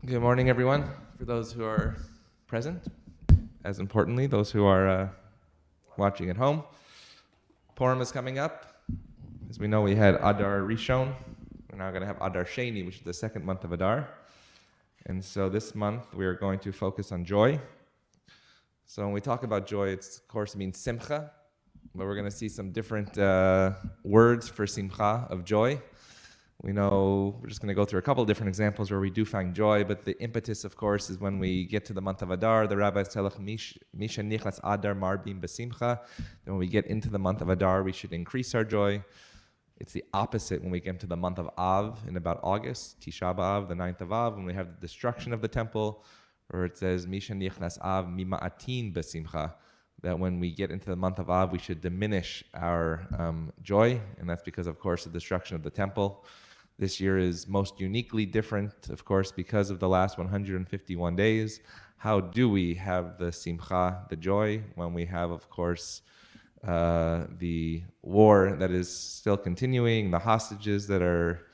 Good morning, everyone. For those who are present, as importantly, those who are watching at home, Purim is coming up. As we know, we had Adar Rishon. We're now going to have Adar Sheni, which is the second month of Adar. And so this month, we are going to focus on joy. So when we talk about joy, it's, of course, means simcha, but we're going to see some different words for simcha, of joy. We know we're just going to go through a couple of different examples where we do find joy, but the impetus, of course, is when we get to the month of Adar. The rabbis tell us, Misha nichlas Adar marbim besimcha. Then when we get into the month of Adar, we should increase our joy. It's the opposite when we get into the month of Av in about August, Tisha B'Av, the 9th of Av, when we have the destruction of the temple, where it says, Misha nichlas Av mima'atin besimcha. That when we get into the month of Av, we should diminish our joy, and that's because, of course, the destruction of the temple. This year is most uniquely different, of course, because of the last 151 days. How do we have the simcha, the joy, when we have, of course, the war that is still continuing, the hostages that are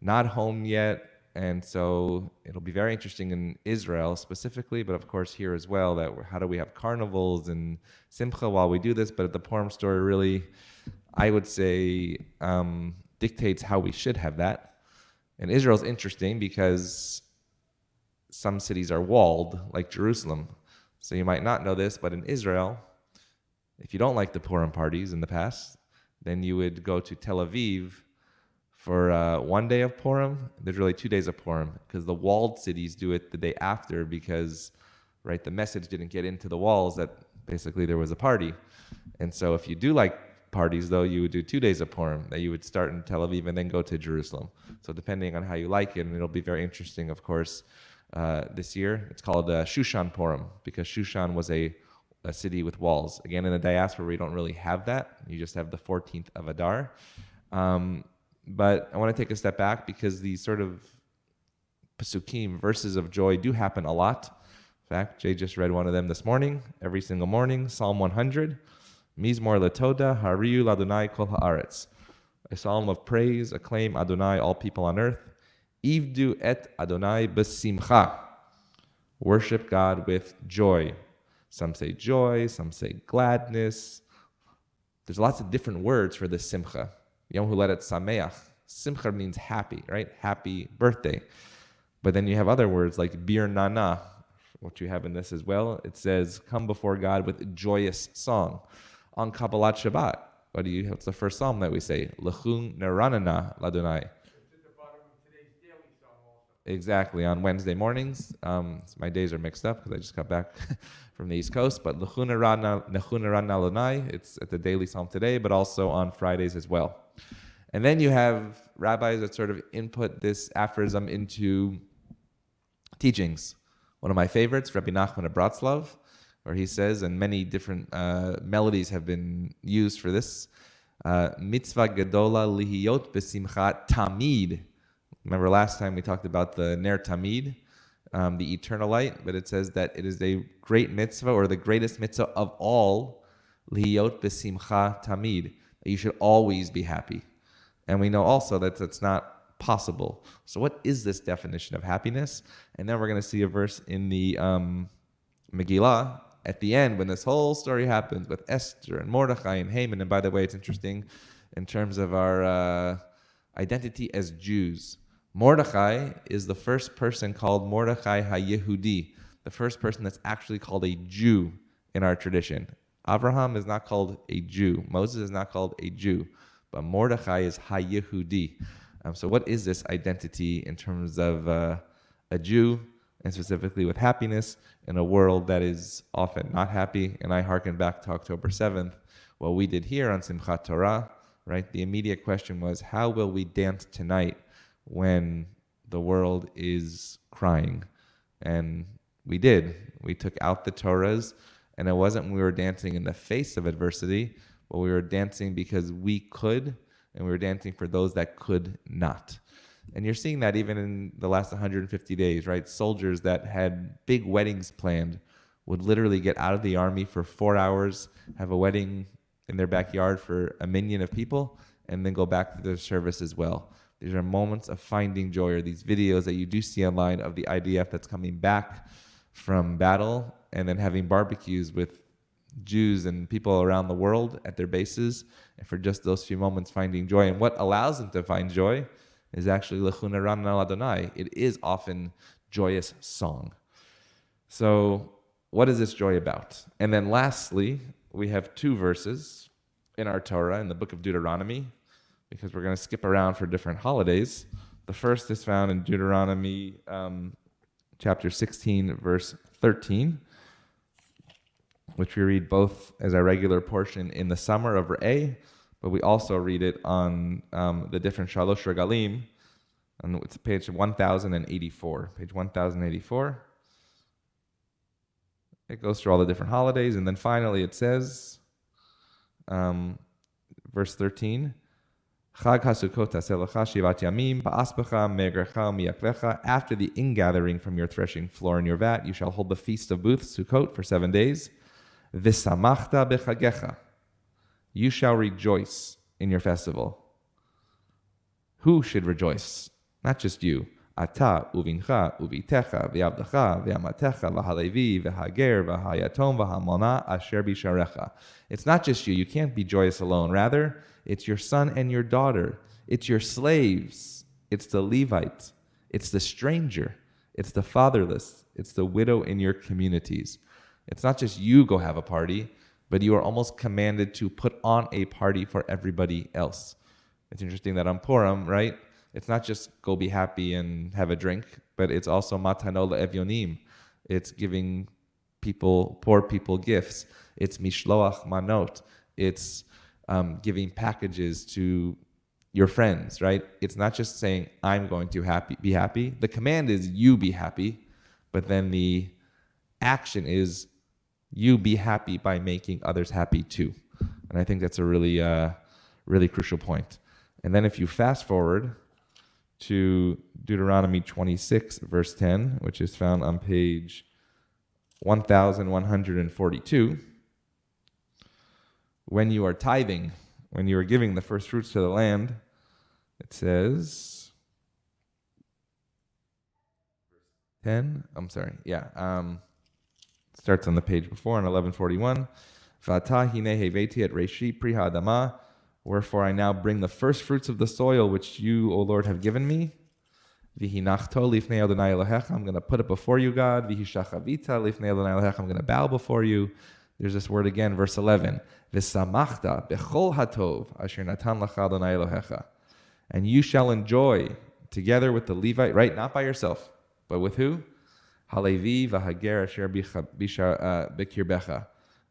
not home yet? And so it'll be very interesting in Israel specifically, but of course here as well, that how do we have carnivals and simcha while we do this? But the Purim story really, I would say, dictates how we should have that. And Israel's interesting because some cities are walled, like Jerusalem. So you might not know this, but in Israel, if you don't like the Purim parties in the past, then you would go to Tel Aviv for 1 day of Purim. There's really 2 days of Purim because the walled cities do it the day after because, right, the message didn't get into the walls that basically there was a party. And so if you do like parties, though, you would do 2 days of Purim, that you would start in Tel Aviv and then go to Jerusalem. So depending on how you like it, and it'll be very interesting, of course, this year. It's called Shushan Purim because Shushan was a city with walls. Again, in the diaspora, we don't really have that. You just have the 14th of Adar. But I want to take a step back because these sort of pasukim, verses of joy, do happen a lot. In fact, Jay just read one of them this morning, every single morning, Psalm 100. Mizmor letoda, hariu ladonai kol haaretz. A psalm of praise, acclaim Adonai, all people on earth. Ivdu et Adonai besimcha. Worship God with joy. Some say joy, some say gladness. There's lots of different words for this simcha. Yom Huledet Sameach. Simcha means happy, right? Happy birthday. But then you have other words like Bir Nana, what you have in this as well. It says, come before God with joyous song. On Kabbalat Shabbat, what's the first psalm that we say? Lechun neranana ladonai. It's at the bottom of today's daily psalm also. Exactly, on Wednesday mornings. My days are mixed up because I just got back from the East Coast. But Lechun neranana ladonai, it's at the daily psalm today, but also on Fridays as well. And then you have rabbis that sort of input this aphorism into teachings. One of my favorites, Rabbi Nachman of Bratslav, where he says, and many different melodies have been used for this, Mitzvah gedola lihiyot besimcha tamid. Remember last time we talked about the ner tamid, the eternal light, but it says that it is a great mitzvah, or the greatest mitzvah of all, lihiyot besimcha tamid, that you should always be happy. And we know also that that's not possible. So what is this definition of happiness? And then we're going to see a verse in the Megillah, at the end, when this whole story happens with Esther and Mordechai and Haman, and by the way, it's interesting in terms of our identity as Jews. Mordechai is the first person called Mordechai HaYehudi, the first person that's actually called a Jew in our tradition. Abraham is not called a Jew. Moses is not called a Jew, but Mordechai is HaYehudi. So what is this identity in terms of a Jew, and specifically with happiness in a world that is often not happy? And I hearken back to October 7th, what we did here on Simchat Torah, right? The immediate question was, how will we dance tonight when the world is crying? And we did. We took out the Torahs, and it wasn't we were dancing in the face of adversity, but we were dancing because we could, and we were dancing for those that could not. And you're seeing that even in the last 150 days, right? Soldiers that had big weddings planned would literally get out of the army for 4 hours, have a wedding in their backyard for a minyan of people, and then go back to their service as well. These are moments of finding joy, or these videos that you do see online of the IDF that's coming back from battle and then having barbecues with Jews and people around the world at their bases, and for just those few moments finding joy. And what allows them to find joy is actually Lechuna Ran al Adonai. It is often joyous song. So what is this joy about? And then lastly, we have 2 verses in our Torah, in the book of Deuteronomy, because we're going to skip around for different holidays. The first is found in Deuteronomy chapter 16, verse 13, which we read both as our regular portion in the summer of Re'eh, but we also read it on the different Shalosh Regalim, and it's page 1084. Page 1084. It goes through all the different holidays, and then finally it says, verse 13, Chag HaSukkot taselecha shivat yamim ba'aspecha me'egrecha mi'aklecha. After the ingathering from your threshing floor in your vat, you shall hold the feast of booths, Sukkot, for 7 days. V'samachta b'chagecha. You shall rejoice in your festival. Who should rejoice? Not just you. Ata uvincha uvitecha v'yavdecha v'yamatecha v'halevi v'hager v'hayatom v'hamona asher bisharecha. It's not just you. You can't be joyous alone. Rather, it's your son and your daughter. It's your slaves. It's the Levite. It's the stranger. It's the fatherless. It's the widow in your communities. It's not just you go have a party, but you are almost commanded to put on a party for everybody else. It's interesting that on Purim, right? It's not just go be happy and have a drink, but it's also matano le'evyonim. It's giving people, poor people, gifts. It's mishloach manot. It's giving packages to your friends, right? It's not just saying, I'm going to be happy. The command is you be happy, but then the action is you be happy by making others happy too. And I think that's a really, really crucial point. And then if you fast forward to Deuteronomy 26, verse 10, which is found on page 1142, when you are tithing, when you are giving the first fruits to the land, it says, 10, I'm sorry, starts on the page before, on 1141, V'ata hine heveti et reishi pri ha'adama, wherefore I now bring the first fruits of the soil which you, O Lord, have given me. V'hinachto lifnei Adonai Elohecha, I'm going to put it before you, God. V'hishachavita lifnei Adonai Elohecha, I'm going to bow before you. There's this word again, verse 11. V'samachta bechol hatov asher natan lacha Adonai Elohecha. And you shall enjoy together with the Levite, right? Not by yourself, but with who? Halevi v'hager asher b'kirbecha.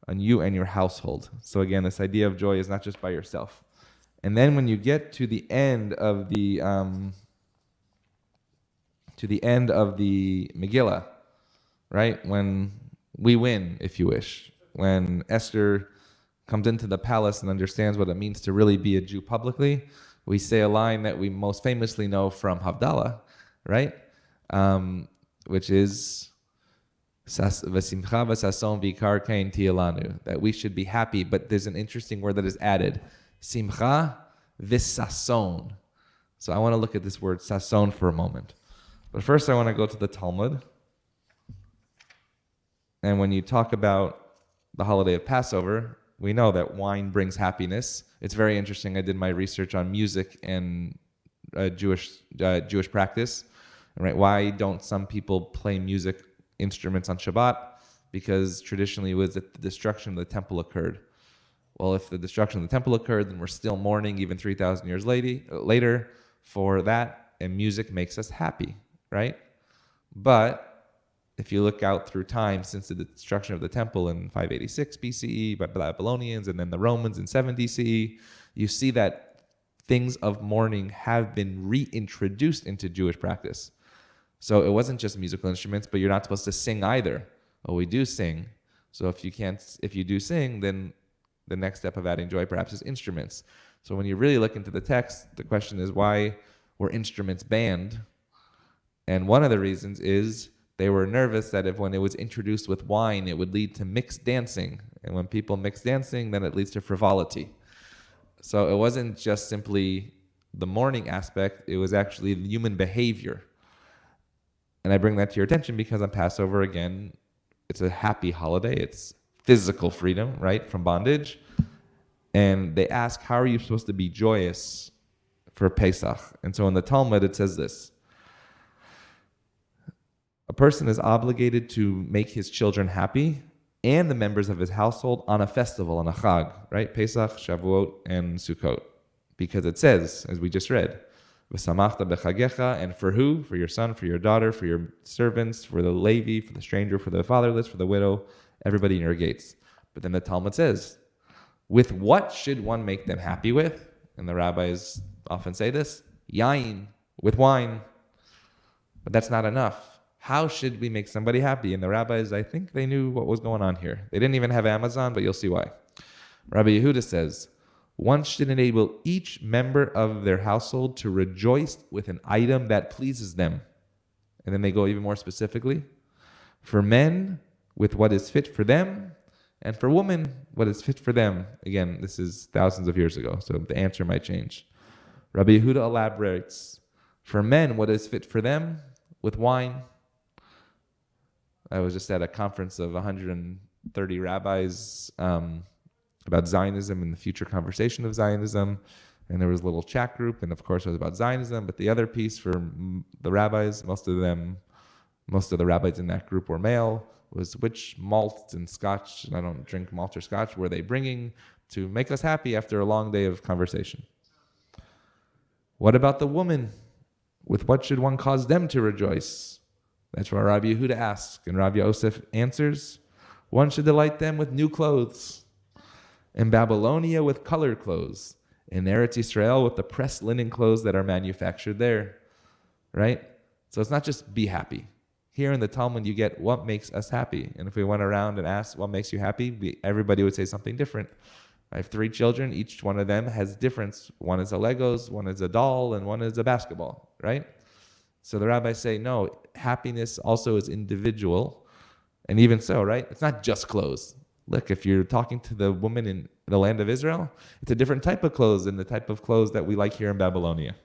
On you and your household. So again, this idea of joy is not just by yourself. And then when you get to the end of the Megillah, right? When we win, if you wish, when Esther comes into the palace and understands what it means to really be a Jew publicly, we say a line that we most famously know from Havdalah, right? Which is that we should be happy, but there's an interesting word that is added, simcha v'sason. So I want to look at this word sason for a moment. But first I want to go to the Talmud. And when you talk about the holiday of Passover, we know that wine brings happiness. It's very interesting. I did my research on music and Jewish practice. Right? Why don't some people play music instruments on Shabbat? Because traditionally it was that the destruction of the temple occurred. Well, if the destruction of the temple occurred, then we're still mourning even 3,000 years later for that, and music makes us happy, right? But if you look out through time since the destruction of the temple in 586 BCE by the Babylonians and then the Romans in 70 CE, you see that things of mourning have been reintroduced into Jewish practice. So it wasn't just musical instruments, but you're not supposed to sing either. Well, we do sing. So if you do sing, then the next step of adding joy perhaps is instruments. So when you really look into the text, the question is, why were instruments banned? And one of the reasons is they were nervous that if when it was introduced with wine, it would lead to mixed dancing. And when people mix dancing, then it leads to frivolity. So it wasn't just simply the mourning aspect, it was actually the human behavior. And I bring that to your attention because on Passover, again, it's a happy holiday. It's physical freedom, right, from bondage. And they ask, how are you supposed to be joyous for Pesach? And so in the Talmud, it says this. A person is obligated to make his children happy and the members of his household on a festival, on a chag, right? Pesach, Shavuot, and Sukkot. Because it says, as we just read, V'samachta b'chagecha, and for who? For your son, for your daughter, for your servants, for the Levi, for the stranger, for the fatherless, for the widow, everybody in your gates. But then the Talmud says, with what should one make them happy with? And the rabbis often say this, yain, with wine. But that's not enough. How should we make somebody happy? And the rabbis, I think they knew what was going on here. They didn't even have Amazon, but you'll see why. Rabbi Yehuda says, one should enable each member of their household to rejoice with an item that pleases them. And then they go even more specifically. For men, with what is fit for them, and for women, what is fit for them. Again, this is thousands of years ago, so the answer might change. Rabbi Yehuda elaborates, for men, what is fit for them, with wine. I was just at a conference of 130 rabbis about Zionism and the future conversation of Zionism. And there was a little chat group, and of course it was about Zionism, but the other piece for the rabbis, most of the rabbis in that group were male, was which malt and scotch, and I don't drink malt or scotch, were they bringing to make us happy after a long day of conversation? What about the woman? With what should one cause them to rejoice? That's what Rabbi Yehuda asks, and Rabbi Yosef answers, one should delight them with new clothes. In Babylonia with colored clothes. In Eretz Yisrael with the pressed linen clothes that are manufactured there. Right? So it's not just be happy. Here in the Talmud you get what makes us happy. And if we went around and asked what makes you happy, everybody would say something different. I have 3 children. Each one of them has difference. One is a Legos, one is a doll, and one is a basketball. Right? So the rabbis say, no, happiness also is individual. And even so, right? It's not just clothes. Look, if you're talking to the woman in the land of Israel, it's a different type of clothes than the type of clothes that we like here in Babylonia.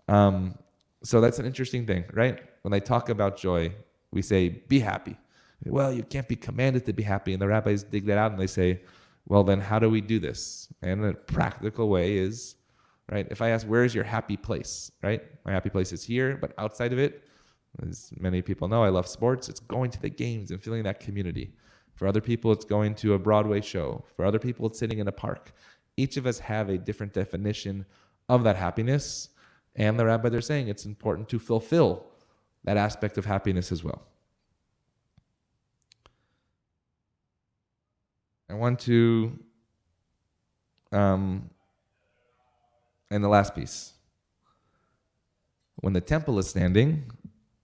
So that's an interesting thing, right? When they talk about joy, we say, be happy. Well, you can't be commanded to be happy. And the rabbis dig that out and they say, well, then how do we do this? And the practical way is, right, if I ask, where is your happy place, right? My happy place is here, but outside of it, as many people know, I love sports. It's going to the games and feeling that community. For other people, it's going to a Broadway show. For other people, it's sitting in a park. Each of us have a different definition of that happiness. And the rabbi, they're saying it's important to fulfill that aspect of happiness as well. I want to, and the last piece. When the temple is standing,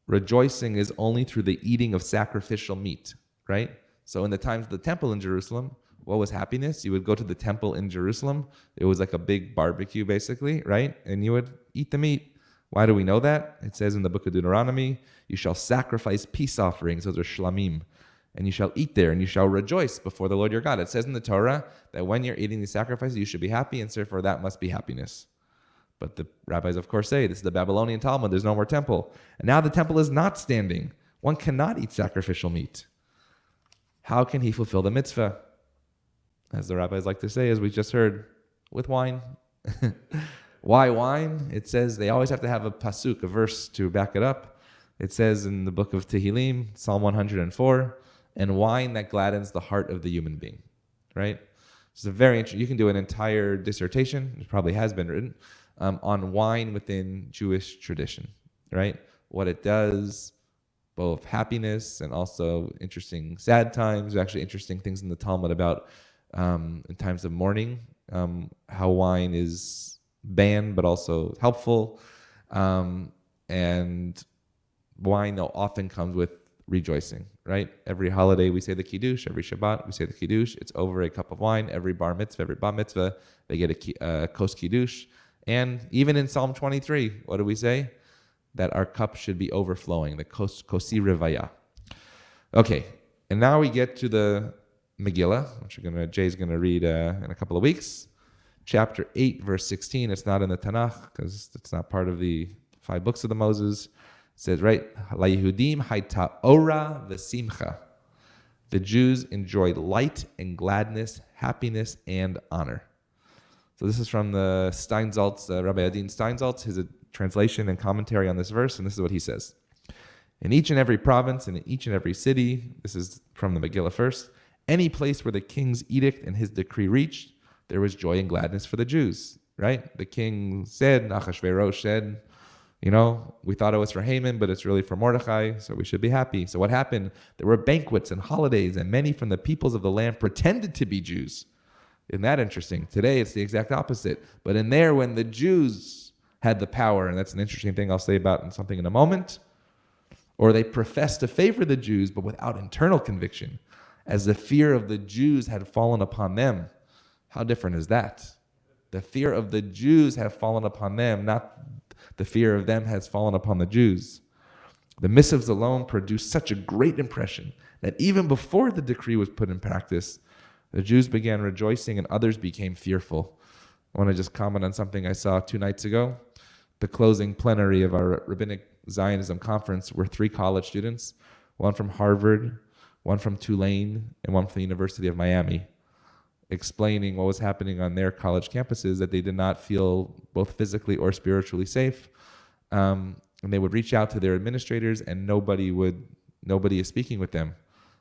rejoicing is only through the eating of sacrificial meat, right? So in the times of the temple in Jerusalem, what was happiness? You would go to the temple in Jerusalem. It was like a big barbecue, basically, right? And you would eat the meat. Why do we know that? It says in the book of Deuteronomy, you shall sacrifice peace offerings, those are shlamim, and you shall eat there, and you shall rejoice before the Lord your God. It says in the Torah that when you're eating these sacrifices, you should be happy, and therefore that must be happiness. But the rabbis, of course, say, this is the Babylonian Talmud, there's no more temple. And now the temple is not standing. One cannot eat sacrificial meat. How can he fulfill the mitzvah? As the rabbis like to say, as we just heard, with wine. Why wine? It says they always have to have a pasuk, a verse to back it up. It says in the book of Tehillim, Psalm 104, and wine that gladdens the heart of the human being. Right? It's a very interesting, you can do an entire dissertation, it probably has been written, on wine within Jewish tradition. Right? What it does, both happiness and also interesting sad times. There's actually interesting things in the Talmud about in times of mourning, how wine is banned but also helpful. And wine often comes with rejoicing, right? Every holiday we say the Kiddush, every Shabbat we say the Kiddush. It's over a cup of wine. Every bar mitzvah, every bat mitzvah, they get a kos Kiddush. And even in Psalm 23, what do we say? That our cup should be overflowing, the kosi revaya. Okay, and now we get to the Megillah, which Jay's going to read in a couple of weeks. chapter 8, verse 16. It's not in the Tanakh because it's not part of the 5 books of the Moses. It says, right, La Yehudim hayta ora v'simcha. The Jews enjoyed light and gladness, happiness and honor. So this is from the Steinsaltz, Rabbi Adin Steinsaltz, his translation and commentary on this verse, and this is what he says. In each and every province and in each and every city, this is from the Megillah first, any place where the king's edict and his decree reached, there was joy and gladness for the Jews, right? The king said, Achashverosh said, we thought it was for Haman, but it's really for Mordechai, so we should be happy. So what happened? There were banquets and holidays, and many from the peoples of the land pretended to be Jews. Isn't that interesting? Today, it's the exact opposite. But in there, when the Jews had the power, and that's an interesting thing I'll say about something in a moment, or they professed to favor the Jews, but without internal conviction, as the fear of the Jews had fallen upon them. How different is that? The fear of the Jews have fallen upon them, not the fear of them has fallen upon the Jews. The missives alone produced such a great impression that even before the decree was put in practice, the Jews began rejoicing and others became fearful. I want to just comment on something I saw 2 nights ago. The closing plenary of our Rabbinic Zionism conference were 3 college students, one from Harvard, one from Tulane, and one from the University of Miami, explaining what was happening on their college campuses, that they did not feel both physically or spiritually safe. And they would reach out to their administrators and nobody is speaking with them.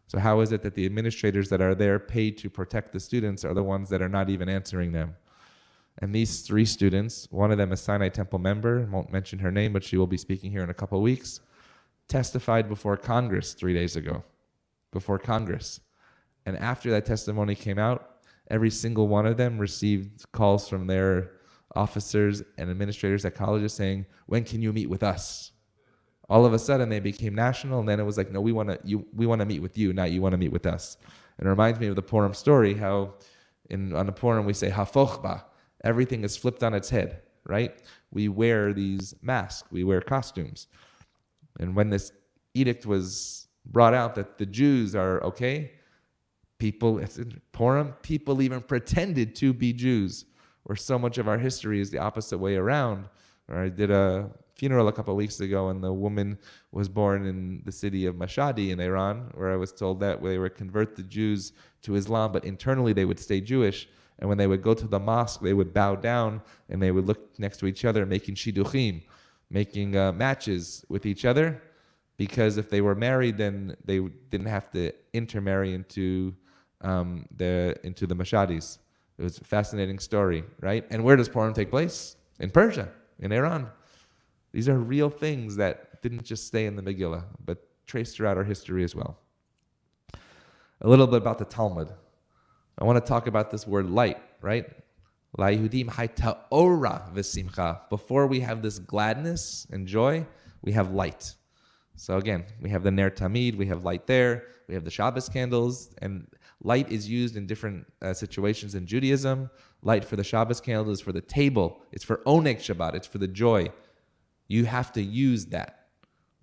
So how is it that the administrators that are there paid to protect the students are the ones that are not even answering them? And these 3 students, one of them a Sinai Temple member, I won't mention her name, but she will be speaking here in a couple of weeks, testified before Congress 3 days ago, before Congress. And after that testimony came out, every single one of them received calls from their officers and administrators at colleges saying, when can you meet with us? All of a sudden, they became national, and then it was like, no, we want to meet with you, not you want to meet with us. And it reminds me of the Purim story, how on the Purim we say, hafochba, everything is flipped on its head, right? We wear these masks, we wear costumes. And when this edict was brought out that the Jews are okay, people even pretended to be Jews, where so much of our history is the opposite way around. I did a funeral a couple of weeks ago, and the woman was born in the city of Mashhad in Iran, where I was told that they would convert the Jews to Islam, but internally they would stay Jewish. And when they would go to the mosque, they would bow down and they would look next to each other, making shidduchim, making matches with each other, because if they were married, then they didn't have to intermarry into the Mashhadis. It was a fascinating story, right? And where does Purim take place? In Persia, in Iran. These are real things that didn't just stay in the Megillah, but traced throughout our history as well. A little bit about the Talmud. I want to talk about this word light, right? La Yehudim hayta ora v'simcha. Before we have this gladness and joy, we have light. So again, we have the Ner Tamid, we have light there, we have the Shabbos candles, and light is used in different situations in Judaism. Light for the Shabbos candle is for the table. It's for Oneg Shabbat. It's for the joy. You have to use that.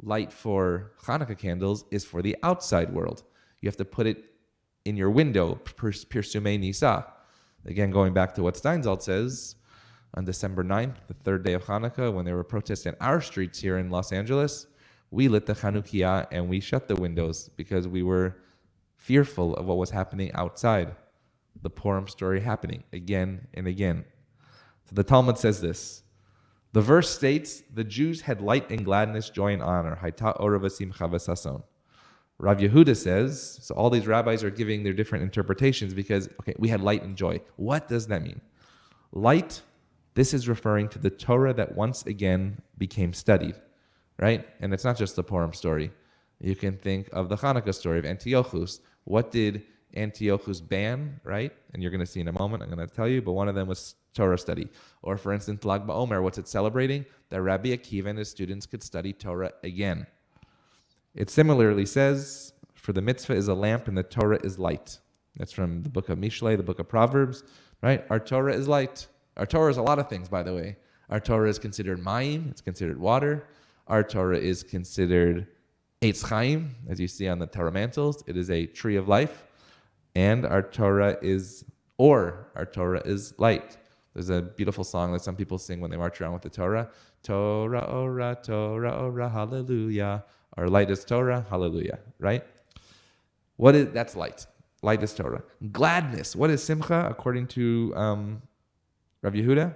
Light for Hanukkah candles is for the outside world. You have to put it in your window, Pirsumei Nisa. Again, going back to what Steinsaltz says, on December 9th, the 3rd day of Hanukkah, when there were protests in our streets here in Los Angeles, we lit the Chanukiah and we shut the windows because we were fearful of what was happening outside. The Purim story happening again and again. So the Talmud says this. The verse states, the Jews had light and gladness, joy and honor. Hayta ora v'simcha v'sason. Rav Yehuda says, so all these rabbis are giving their different interpretations because, okay, we had light and joy. What does that mean? Light, this is referring to the Torah that once again became studied, right? And it's not just the Purim story. You can think of the Hanukkah story of Antiochus. What did Antiochus ban, right? And you're going to see in a moment, I'm going to tell you, but one of them was Torah study. Or for instance, Lag BaOmer, what's it celebrating? That Rabbi Akiva and his students could study Torah again. It similarly says, for the mitzvah is a lamp and the Torah is light. That's from the book of Mishlei, the book of Proverbs, right? Our Torah is light. Our Torah is a lot of things, by the way. Our Torah is considered mayim, it's considered water. Our Torah is considered Eitz Chaim, as you see on the Torah mantles. It is a tree of life. And our Torah is light. There's a beautiful song that some people sing when they march around with the Torah. Torah, ora, hallelujah. Our light is Torah, hallelujah, right? That's light. Light is Torah. Gladness. What is Simcha according to Rav Yehuda?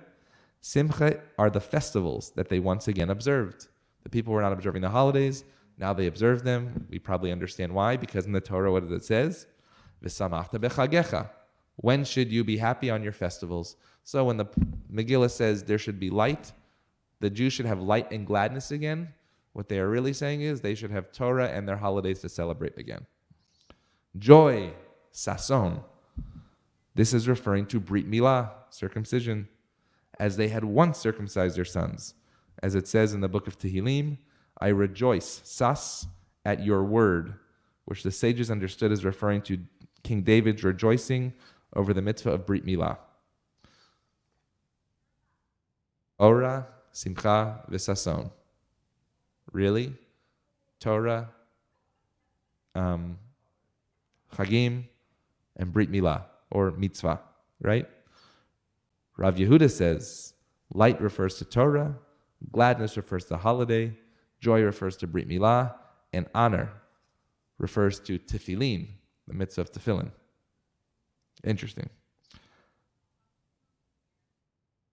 Simcha are the festivals that they once again observed. The people were not observing the holidays. Now they observe them. We probably understand why, because in the Torah, what does it says? V'samachta b'chagecha. When should you be happy on your festivals? So when the Megillah says there should be light, the Jews should have light and gladness again. What they are really saying is they should have Torah and their holidays to celebrate again. Joy, sason. This is referring to Brit Milah, circumcision, as they had once circumcised their sons. As it says in the book of Tehillim, I rejoice, sas, at your word, which the sages understood as referring to King David's rejoicing over the mitzvah of Brit Milah. Ora, simcha, v'sason. Really? Torah, Chagim, and Brit Milah, or Mitzvah, right? Rav Yehuda says, light refers to Torah, gladness refers to holiday, joy refers to Brit Milah, and honor refers to tefillin, the mitzvah of tefillin. Interesting.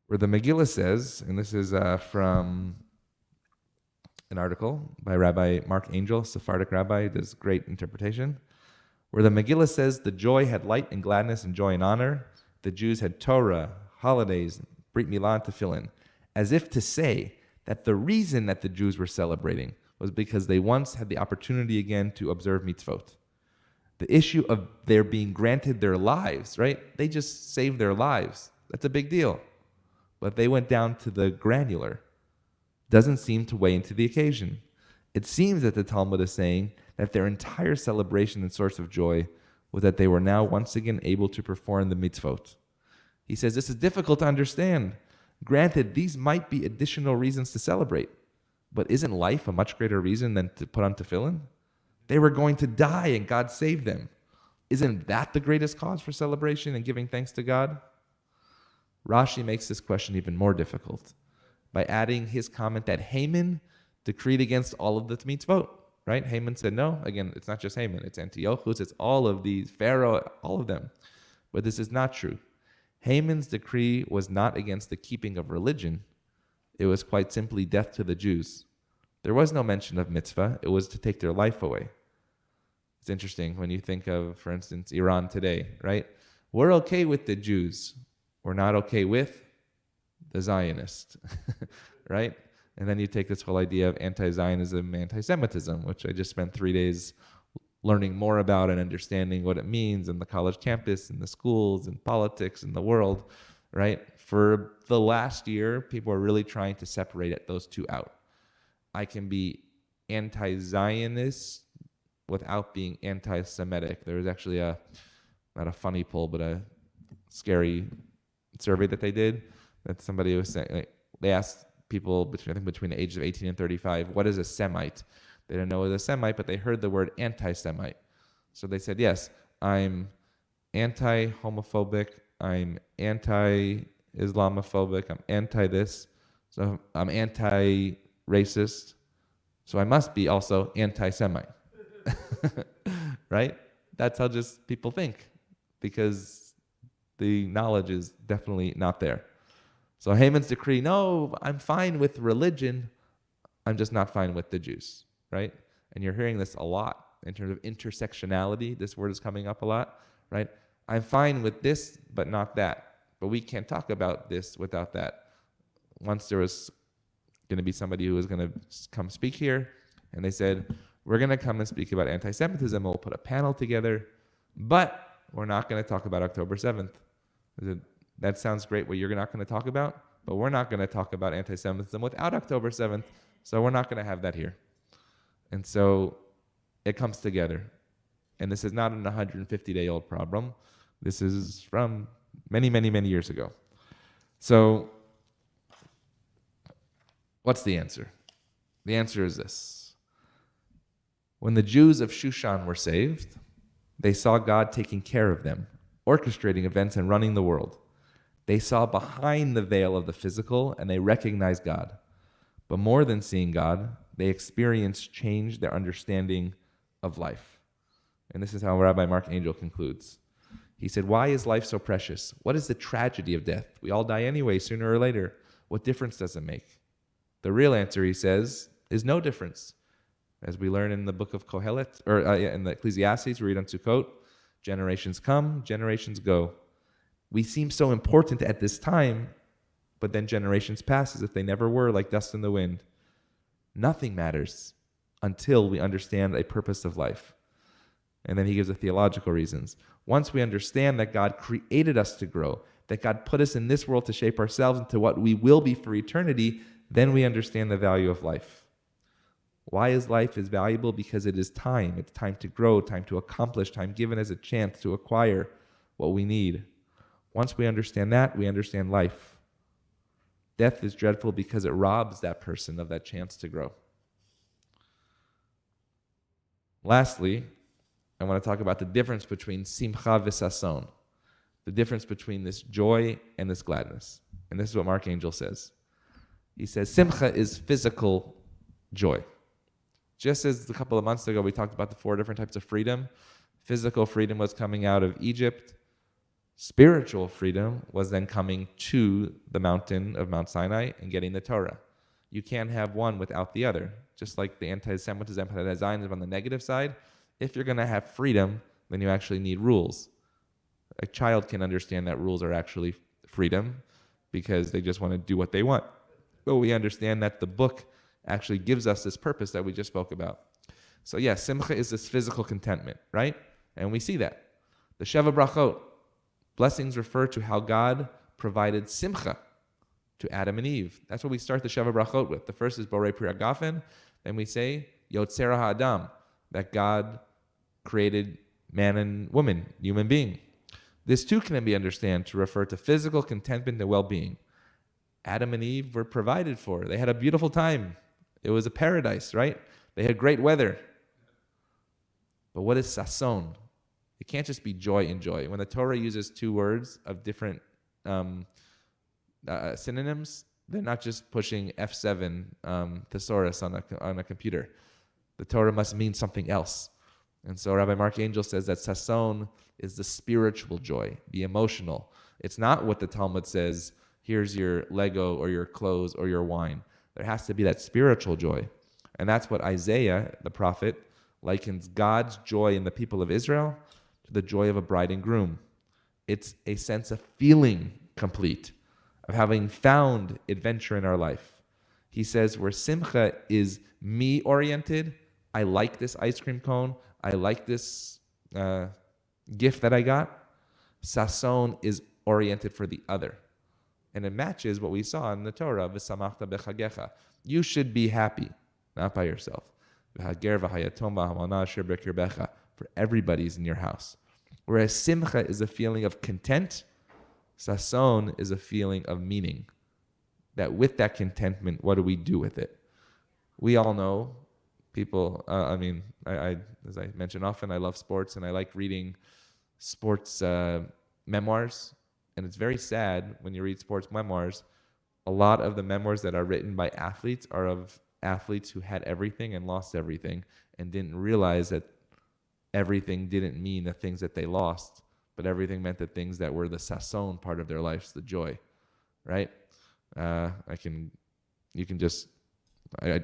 Where the Megillah says, and this is from an article by Rabbi Mark Angel, Sephardic rabbi, does great interpretation, where the Megillah says the joy had light and gladness and joy and honor. The Jews had Torah, holidays, Brit Milah, and tefillin, as if to say that the reason that the Jews were celebrating was because they once had the opportunity again to observe mitzvot. The issue of their being granted their lives, right? They just saved their lives. That's a big deal. But they went down to the granular. Doesn't seem to weigh into the occasion. It seems that the Talmud is saying that their entire celebration and source of joy was that they were now once again able to perform the mitzvot. He says this is difficult to understand. Granted, these might be additional reasons to celebrate, but isn't life a much greater reason than to put on tefillin? They were going to die and God saved them. Isn't that the greatest cause for celebration and giving thanks to God? Rashi makes this question even more difficult by adding his comment that Haman decreed against all of the mitzvot, right? Haman said no. Again, it's not just Haman, it's Antiochus, it's all of these, Pharaoh, all of them. But this is not true. Haman's decree was not against the keeping of religion. It was quite simply death to the Jews. There was no mention of mitzvah. It was to take their life away. It's interesting when you think of, for instance, Iran today, right? We're okay with the Jews. We're not okay with the Zionists, right? And then you take this whole idea of anti-Zionism, anti-Semitism, which I just spent 3 days learning more about and understanding what it means in the college campus, in the schools, in politics, in the world, right? For the last year, people are really trying to separate those two out. I can be anti-Zionist without being anti-Semitic. There was actually not a funny poll, but a scary survey that they did that somebody was saying, like, they asked people between the ages of 18 and 35, what is a Semite? They didn't know what was a Semite, but they heard the word anti-Semite. So they said, yes, I'm anti-homophobic, I'm anti-Islamophobic, I'm anti-this, so I'm anti-racist, so I must be also anti-Semite. Right? That's how just people think, because the knowledge is definitely not there. So Haman's decree, no, I'm fine with religion, I'm just not fine with the Jews, right? And you're hearing this a lot in terms of intersectionality. This word is coming up a lot, right? I'm fine with this, but not that. But we can't talk about this without that. Once there was going to be somebody who was going to come speak here, and they said, we're going to come and speak about anti-Semitism, we'll put a panel together, but we're not going to talk about October 7th. That sounds great, what you're not going to talk about, but we're not going to talk about anti-Semitism without October 7th, so we're not going to have that here. And so it comes together. And this is not an 150-day-old problem. This is from many, many, many years ago. So what's the answer? The answer is this. When the Jews of Shushan were saved, they saw God taking care of them, orchestrating events and running the world. They saw behind the veil of the physical and they recognized God. But more than seeing God, they experienced change their understanding of life. And this is how Rabbi Mark Angel concludes. He said, why is life so precious? What is the tragedy of death? We all die anyway, sooner or later. What difference does it make? The real answer, he says, is no difference. As we learn in the book of Kohelet, or in the Ecclesiastes, we read on Sukkot, generations come, generations go. We seem so important at this time, but then generations pass as if they never were, like dust in the wind. Nothing matters until we understand a purpose of life. And then he gives the theological reasons. Once we understand that God created us to grow, that God put us in this world to shape ourselves into what we will be for eternity, then we understand the value of life. Why is life valuable? Because it is time. It's time to grow, time to accomplish, time given as a chance to acquire what we need. Once we understand that, we understand life. Death is dreadful because it robs that person of that chance to grow. Lastly, I want to talk about the difference between simcha v'sason, the difference between this joy and this gladness. And this is what Mark Angel says. He says, simcha is physical joy. Just as a couple of months ago we talked about the 4 different types of freedom, physical freedom was coming out of Egypt. Spiritual freedom was then coming to the mountain of Mount Sinai and getting the Torah. You can't have one without the other. Just like the anti-Semitism, anti-Zionism on the negative side, if you're going to have freedom, then you actually need rules. A child can understand that rules are actually freedom because they just want to do what they want. But we understand that the book actually gives us this purpose that we just spoke about. So yes, simcha is this physical contentment, right? And we see that. The Sheva Brachot, blessings refer to how God provided simcha to Adam and Eve. That's what we start the Sheva Brachot with. The first is Borei Pri Hagafen. Then we say Yotzera Ha'adam, that God created man and woman, human being. This too can be understood to refer to physical contentment and well-being. Adam and Eve were provided for. They had a beautiful time. It was a paradise, right? They had great weather. But what is sason? It can't just be joy and joy. When the Torah uses 2 words of different synonyms, they're not just pushing F7 thesaurus on a computer. The Torah must mean something else. And so Rabbi Mark Angel says that sason is the spiritual joy, the emotional. It's not what the Talmud says, here's your Lego or your clothes or your wine. There has to be that spiritual joy. And that's what Isaiah, the prophet, likens God's joy in the people of Israel to the joy of a bride and groom. It's a sense of feeling complete, of having found adventure in our life. He says where simcha is me-oriented, I like this ice cream cone, I like this gift that I got, sason is oriented for the other. And it matches what we saw in the Torah, v'samachta b'chagecha. You should be happy, not by yourself. V'hager v'hayatom v'hamana asher b'kirbecha. For everybody's in your house. Whereas simcha is a feeling of content, sason is a feeling of meaning. That with that contentment, what do we do with it? We all know people, I as I mention often, I love sports and I like reading sports memoirs. And it's very sad when you read sports memoirs, a lot of the memoirs that are written by athletes are of athletes who had everything and lost everything and didn't realize that everything didn't mean the things that they lost, but everything meant the things that were the sason part of their lives, the joy, right? I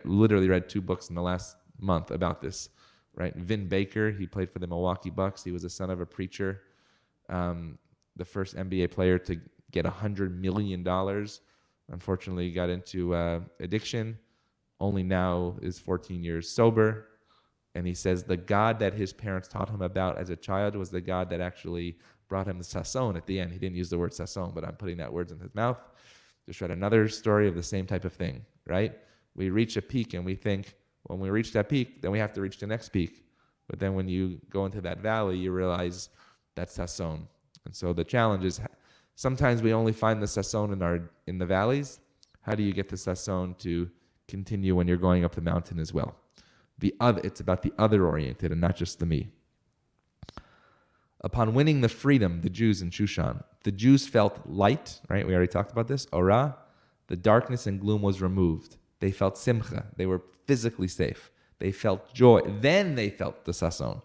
literally read 2 books in the last month about this, right? Vin Baker, he played for the Milwaukee Bucks. He was the son of a preacher. The first NBA player to get $100 million. Unfortunately, he got into addiction. Only now is 14 years sober. And he says the God that his parents taught him about as a child was the God that actually brought him the sason at the end. He didn't use the word sason, but I'm putting that words in his mouth. Just read another story of the same type of thing, right? We reach a peak and we think, when we reach that peak, then we have to reach the next peak. But then when you go into that valley, you realize that's sason. And so the challenge is sometimes we only find the sason in the valleys. How do you get the sason to continue when you're going up the mountain as well? It's about the other oriented and not just the me. Upon winning the freedom, the Jews in Shushan, the Jews felt light, right? We already talked about this. Ora, the darkness and gloom was removed. They felt simcha. They were physically safe. They felt joy. Then they felt the sason,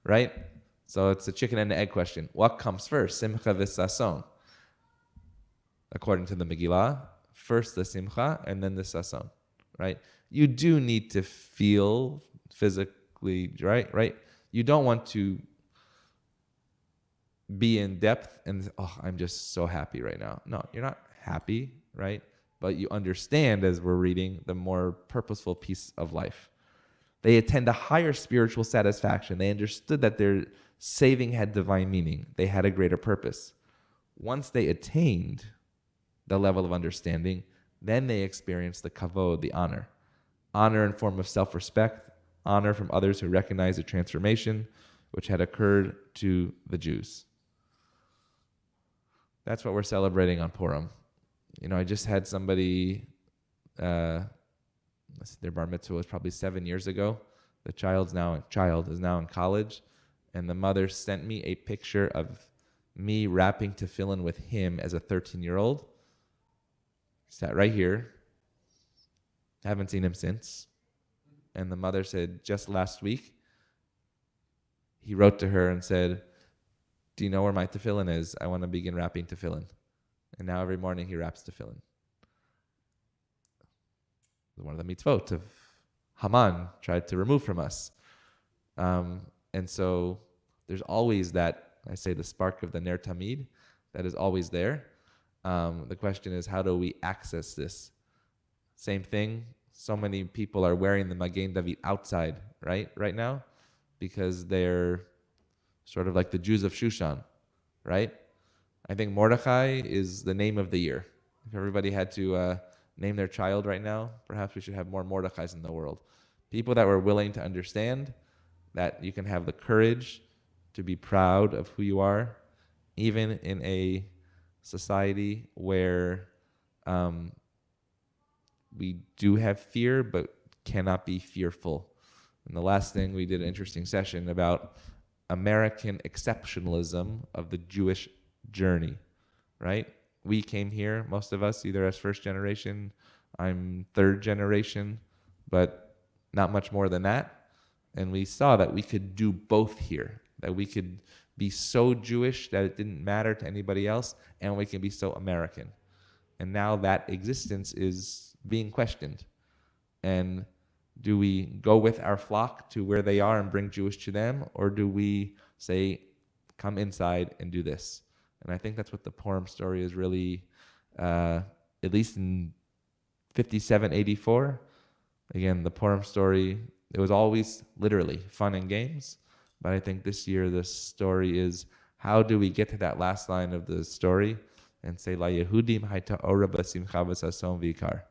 right? So it's a chicken and the egg question. What comes first, simcha v'sason? According to the Megillah, first the simcha and then the sason, right? You do need to feel physically, right? You don't want to be in depth and, I'm just so happy right now. No, you're not happy, right? But you understand, as we're reading, the more purposeful piece of life. They attained a higher spiritual satisfaction. They understood that their saving had divine meaning. They had a greater purpose. Once they attained the level of understanding, then they experienced the kavod, the honor. Honor in form of self-respect, honor from others who recognize the transformation which had occurred to the Jews. That's what we're celebrating on Purim. I just had somebody, their bar mitzvah was probably 7 years ago. The child is now in college, and the mother sent me a picture of me wrapping tefillin with him as a 13-year-old. Sat right here. Haven't seen him since. And the mother said, just last week, he wrote to her and said, do you know where my tefillin is? I want to begin wrapping tefillin. And now every morning he wraps tefillin. One of the mitzvot of Haman tried to remove from us. And so there's always that, I say, the spark of the Ner Tamid that is always there. The question is, how do we access this? Same thing. So many people are wearing the Magen David outside, right now, because they're sort of like the Jews of Shushan, right? I think Mordechai is the name of the year. If everybody had to name their child right now, perhaps we should have more Mordechais in the world. People that were willing to understand that you can have the courage to be proud of who you are, even in a society where we do have fear, but cannot be fearful. And the last thing, we did an interesting session about American exceptionalism of the Jewish journey, right? We came here, most of us, either as first generation, I'm third generation, but not much more than that. And we saw that we could do both here, that we could be so Jewish that it didn't matter to anybody else, and we can be so American. And now that existence is being questioned. And do we go with our flock to where they are and bring Jewish to them, or do we say, come inside and do this? And I think that's what the Purim story is really, at least in 57, 84. Again, the Purim story, it was always literally fun and games. But I think this year the story is, how do we get to that last line of the story and say, La Yehudim hayta ora b'simcha v'sason v'ikar?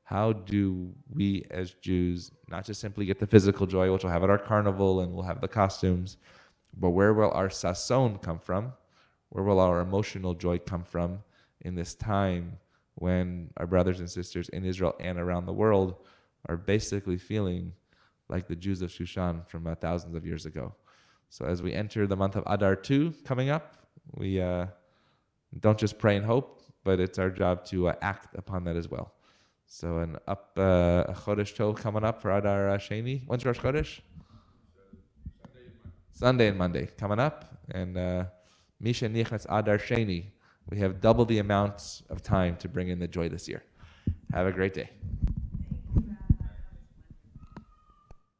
How do we as Jews not just simply get the physical joy, which we'll have at our carnival and we'll have the costumes, but where will our sason come from? Where will our emotional joy come from in this time when our brothers and sisters in Israel and around the world are basically feeling like the Jews of Shushan from thousands of years ago? So as we enter the month of Adar 2 coming up, we don't just pray and hope, but it's our job to act upon that as well. So a Chodesh Tov coming up for Adar Sheni. When's Rosh Chodesh? Sunday and Monday coming up. And Misha Nichas Adar Sheni. We have double the amount of time to bring in the joy this year. Have a great day.